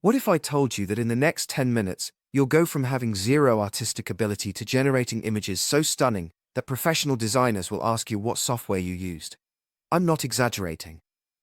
What if I told you that in the next 10 minutes, you'll go from having zero artistic ability to generating images so stunning that professional designers will ask you what software you used? I'm not exaggerating.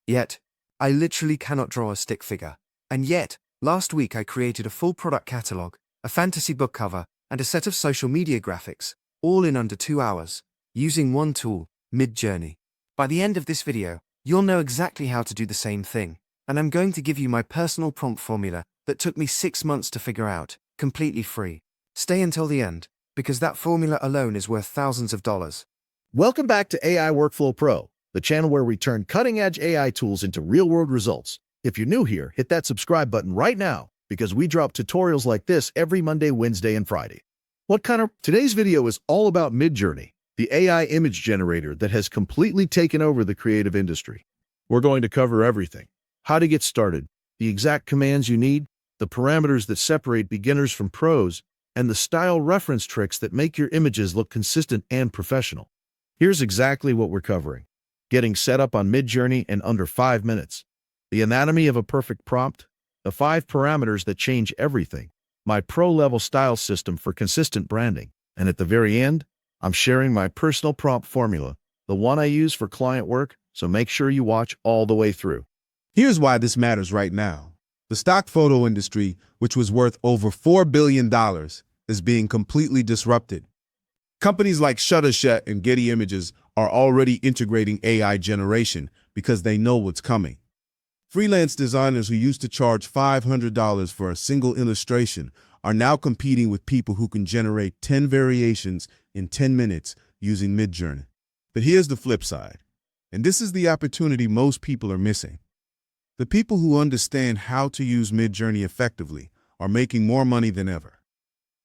Yet, I literally cannot draw a stick figure. And yet, last week I created a full product catalog, a fantasy book cover, and a set of social media graphics, all in under 2 hours, using one tool, Midjourney. By the end of this video, you'll know exactly how to do the same thing, and I'm going to give you my personal prompt formula that took me 6 months to figure out, completely free. Stay until the end, because that formula alone is worth thousands of dollars. Welcome back to AI Workflow Pro, the channel where we turn cutting-edge AI tools into real-world results. If you're new here, hit that subscribe button right now, because we drop tutorials like this every Monday, Wednesday, and Friday. Today's video is all about Midjourney, the AI image generator that has completely taken over the creative industry. We're going to cover everything: how to get started, the exact commands you need, the parameters that separate beginners from pros, and the style reference tricks that make your images look consistent and professional. Here's exactly what we're covering: getting set up on Midjourney in under 5 minutes, the anatomy of a perfect prompt, the 5 parameters that change everything, my pro-level style system for consistent branding, and at the very end, I'm sharing my personal prompt formula, the one I use for client work, so make sure you watch all the way through. Here's why this matters right now. The stock photo industry, which was worth over $4 billion, is being completely disrupted. Companies like Shutterstock and Getty Images are already integrating AI generation because they know what's coming. Freelance designers who used to charge $500 for a single illustration are now competing with people who can generate 10 variations in 10 minutes using Midjourney. But here's the flip side, and this is the opportunity most people are missing. The people who understand how to use Midjourney effectively are making more money than ever.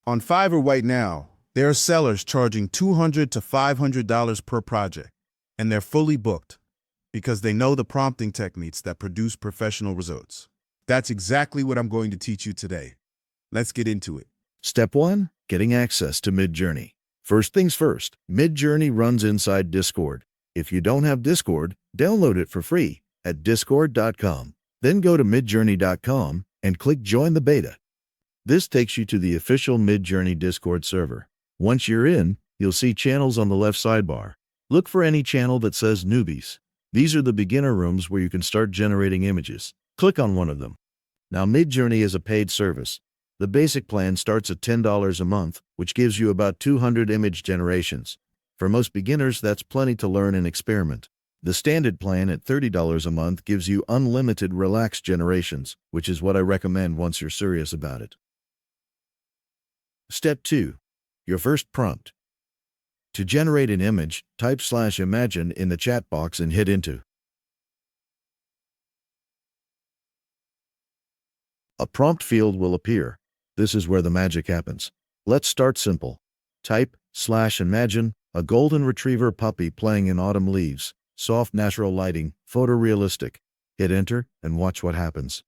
On Fiverr right now, there are sellers charging $200 to $500 per project, and they're fully booked because they know the prompting techniques that produce professional results. That's exactly what I'm going to teach you today. Let's get into it. Step 1. Getting access to Midjourney. First things first, Midjourney runs inside Discord. If you don't have Discord, download it for free at discord.com. Then go to midjourney.com and click Join the Beta. This takes you to the official Midjourney Discord server. Once you're in, you'll see channels on the left sidebar. Look for any channel that says Newbies. These are the beginner rooms where you can start generating images. Click on one of them. Now, Midjourney is a paid service. The basic plan starts at $10 a month, which gives you about 200 image generations. For most beginners, that's plenty to learn and experiment. The standard plan at $30 a month gives you unlimited relaxed generations, which is what I recommend once you're serious about it. Step 2. Your first prompt. To generate an image, type /imagine in the chat box and hit enter. A prompt field will appear. This is where the magic happens. Let's start simple. Type /imagine a golden retriever puppy playing in autumn leaves, soft natural lighting, photorealistic. Hit enter and watch what happens.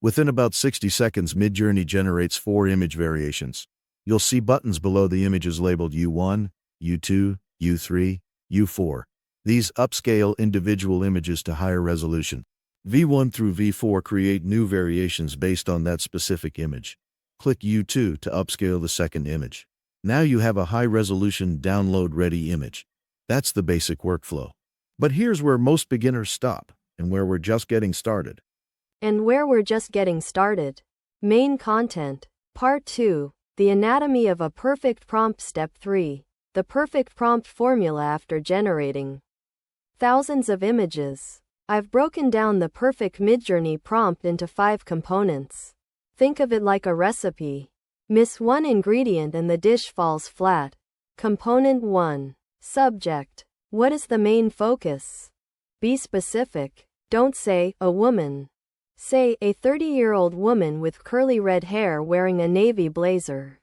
Within about 60 seconds, Midjourney generates 4 image variations. You'll see buttons below the images labeled U1, U2, U3, U4. These upscale individual images to higher resolution. V1 through V4 create new variations based on that specific image. Click U2 to upscale the second image. Now you have a high-resolution, download-ready image. That's the basic workflow. But here's where most beginners stop, and where we're just getting started. Main content. Part 2. The anatomy of a perfect prompt. Step 3. The perfect prompt formula after generating thousands of images. I've broken down the perfect Midjourney prompt into 5 components. Think of it like a recipe. Miss one ingredient and the dish falls flat. Component 1. Subject. What is the main focus? Be specific. Don't say, a woman. Say, a 30-year-old woman with curly red hair wearing a navy blazer.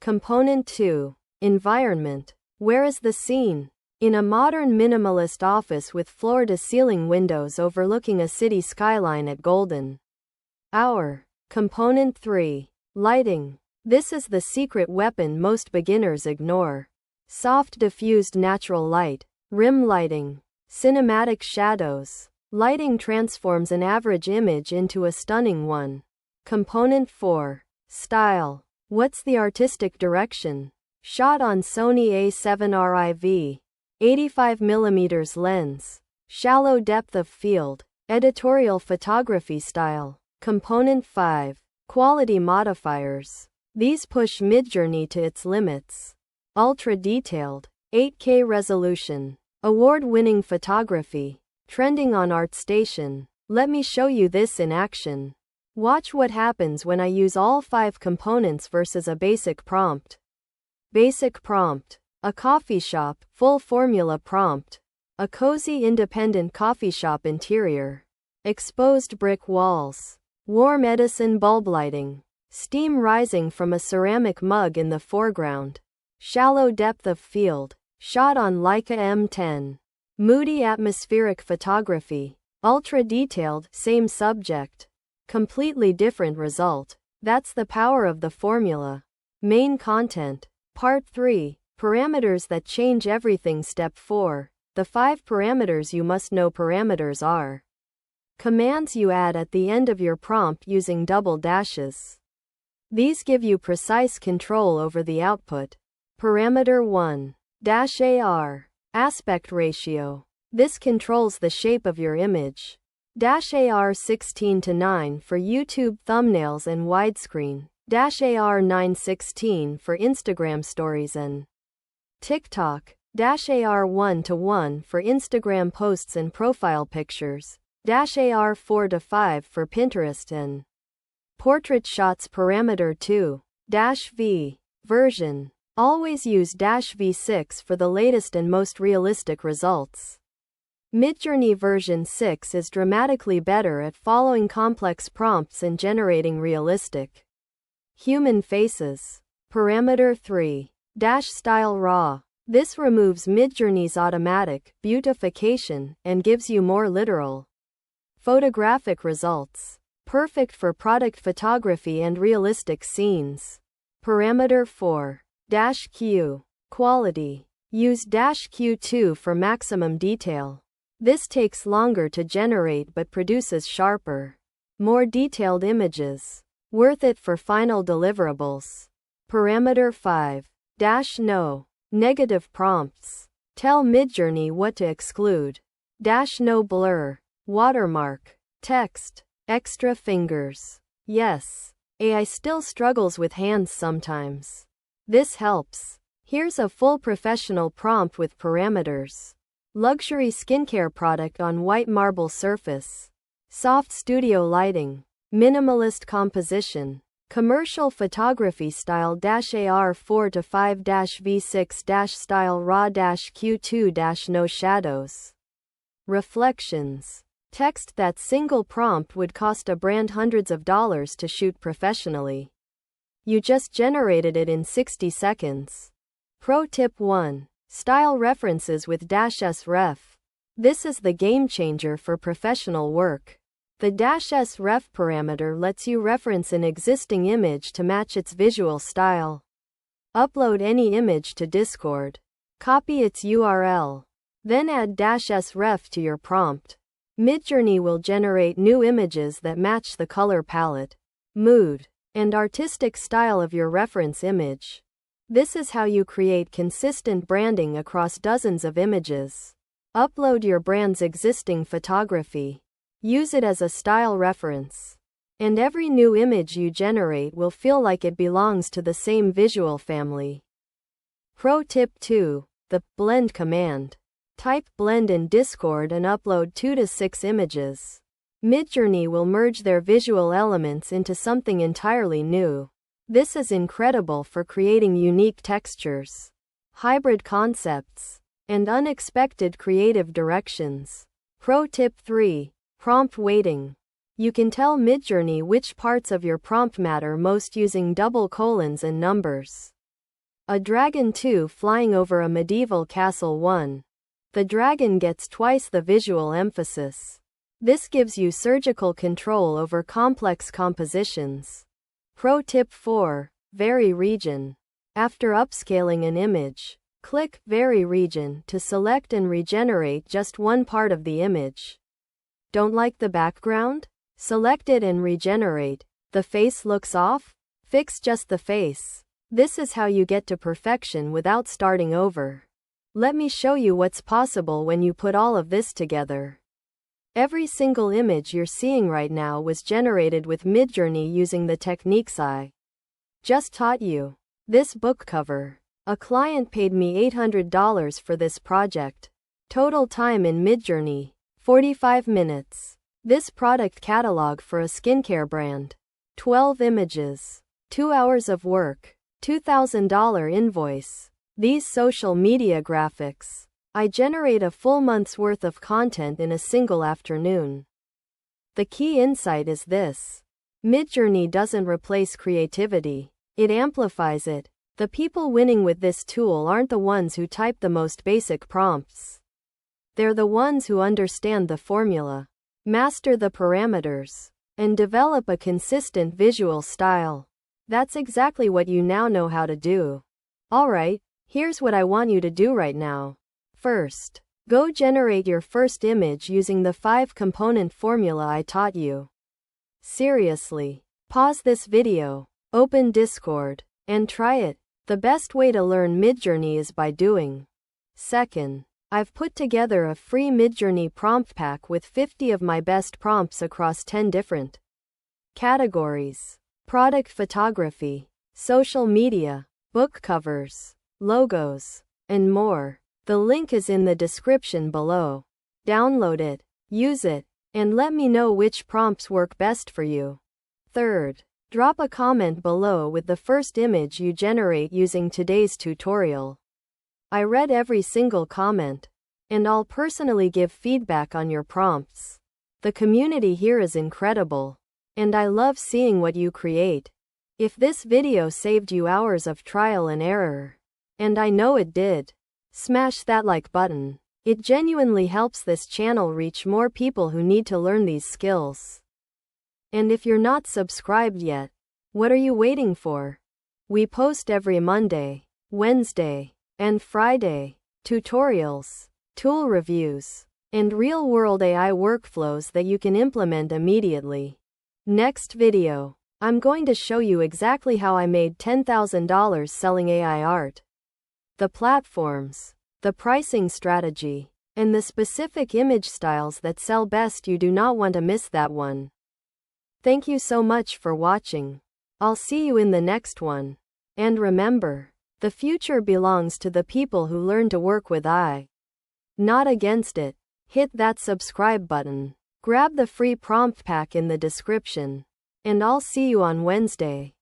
Component 2. Environment. Where is the scene? In a modern minimalist office with floor-to-ceiling windows overlooking a city skyline at golden hour. Component 3. Lighting. This is the secret weapon most beginners ignore. Soft diffused natural light. Rim lighting. Cinematic shadows. Lighting transforms an average image into a stunning one. Component 4. Style. What's the artistic direction? Shot on Sony A7RIV. 85mm lens. Shallow depth of field. Editorial photography style. Component 5. Quality modifiers. These push Midjourney to its limits. Ultra detailed. 8K resolution. Award-winning photography. Trending on ArtStation. Let me show you this in action. Watch what happens when I use all 5 components versus a basic prompt. Basic prompt. A coffee shop, full formula prompt. A cozy independent coffee shop interior. Exposed brick walls. Warm Edison bulb lighting. Steam rising from a ceramic mug in the foreground. Shallow depth of field. Shot on Leica M10. Moody atmospheric photography. Ultra detailed, same subject. Completely different result. That's the power of the formula. Main content. Part 3. Parameters that change everything. Step 4. The 5 parameters you must know. Parameters are commands you add at the end of your prompt using double dashes. These give you precise control over the output. Parameter 1. -AR. Aspect ratio. This controls the shape of your image. -AR 16:9 for YouTube thumbnails and widescreen. -AR 9:16 for Instagram stories and TikTok. -AR 1:1 for Instagram posts and profile pictures. -AR 4:5 for Pinterest and portrait shots. Parameter 2. -V. Version. Always use -V6 for the latest and most realistic results. Midjourney version 6 is dramatically better at following complex prompts and generating realistic human faces. Parameter 3. -Style Raw. This removes Midjourney's automatic beautification and gives you more literal photographic results. Perfect for product photography and realistic scenes. Parameter 4. -Q. Quality. Use -Q2 for maximum detail. This takes longer to generate but produces sharper, more detailed images. Worth it for final deliverables. Parameter 5. -No. Negative prompts. Tell Midjourney what to exclude. -No blur. Watermark. Text. Extra fingers. Yes. AI still struggles with hands sometimes. This helps. Here's a full professional prompt with parameters. Luxury skincare product on white marble surface. Soft studio lighting. Minimalist composition. Commercial photography style -AR 4:5-V6 style raw -Q2 no shadows. Reflections. Text. That single prompt would cost a brand hundreds of dollars to shoot professionally. You just generated it in 60 seconds. Pro tip 1. Style references with -sref. This is the game changer for professional work. The -sref parameter lets you reference an existing image to match its visual style. Upload any image to Discord. Copy its URL. Then add -sref to your prompt. Midjourney will generate new images that match the color palette, mood, and artistic style of your reference image. This is how you create consistent branding across dozens of images. Upload your brand's existing photography. Use it as a style reference. And every new image you generate will feel like it belongs to the same visual family. Pro tip 2. The blend command. Type blend in Discord and upload 2 to 6 images. Midjourney will merge their visual elements into something entirely new. This is incredible for creating unique textures, hybrid concepts, and unexpected creative directions. Pro tip 3. Prompt weighting. You can tell Midjourney which parts of your prompt matter most using double colons and numbers. A dragon 2 flying over a medieval castle 1. The dragon gets twice the visual emphasis. This gives you surgical control over complex compositions. Pro tip 4. Vary region. After upscaling an image, click Vary region to select and regenerate just one part of the image. Don't like the background? Select it and regenerate. The face looks off? Fix just the face. This is how you get to perfection without starting over. Let me show you what's possible when you put all of this together. Every single image you're seeing right now was generated with Midjourney using the techniques I just taught you. This book cover. A client paid me $800 for this project. Total time in Midjourney, 45 minutes. This product catalog for a skincare brand. 12 images. 2 hours of work. $2,000 invoice. These social media graphics. I generate a full month's worth of content in a single afternoon. The key insight is this. Midjourney doesn't replace creativity. It amplifies it. The people winning with this tool aren't the ones who type the most basic prompts. They're the ones who understand the formula, master the parameters, and develop a consistent visual style. That's exactly what you now know how to do. Alright, here's what I want you to do right now. First, go generate your first image using the 5-component formula I taught you. Seriously, pause this video, open Discord, and try it. The best way to learn Midjourney is by doing. Second, I've put together a free Midjourney Prompt Pack with 50 of my best prompts across 10 different categories: product photography, social media, book covers, logos, and more. The link is in the description below. Download it, use it, and let me know which prompts work best for you. Third, drop a comment below with the first image you generate using today's tutorial. I read every single comment, and I'll personally give feedback on your prompts. The community here is incredible, and I love seeing what you create. If this video saved you hours of trial and error, and I know it did, smash that like button. It genuinely helps this channel reach more people who need to learn these skills. And if you're not subscribed yet, what are you waiting for? We post every Monday, Wednesday, and Friday. Tutorials, tool reviews, and real-world AI workflows that you can implement immediately. Next video, I'm going to show you exactly how I made $10,000 selling AI art. The platforms, the pricing strategy, and the specific image styles that sell best. You do not want to miss that one. Thank you so much for watching. I'll see you in the next one. And remember, the future belongs to the people who learn to work with AI, not against it. Hit that subscribe button. Grab the free prompt pack in the description. And I'll see you on Wednesday.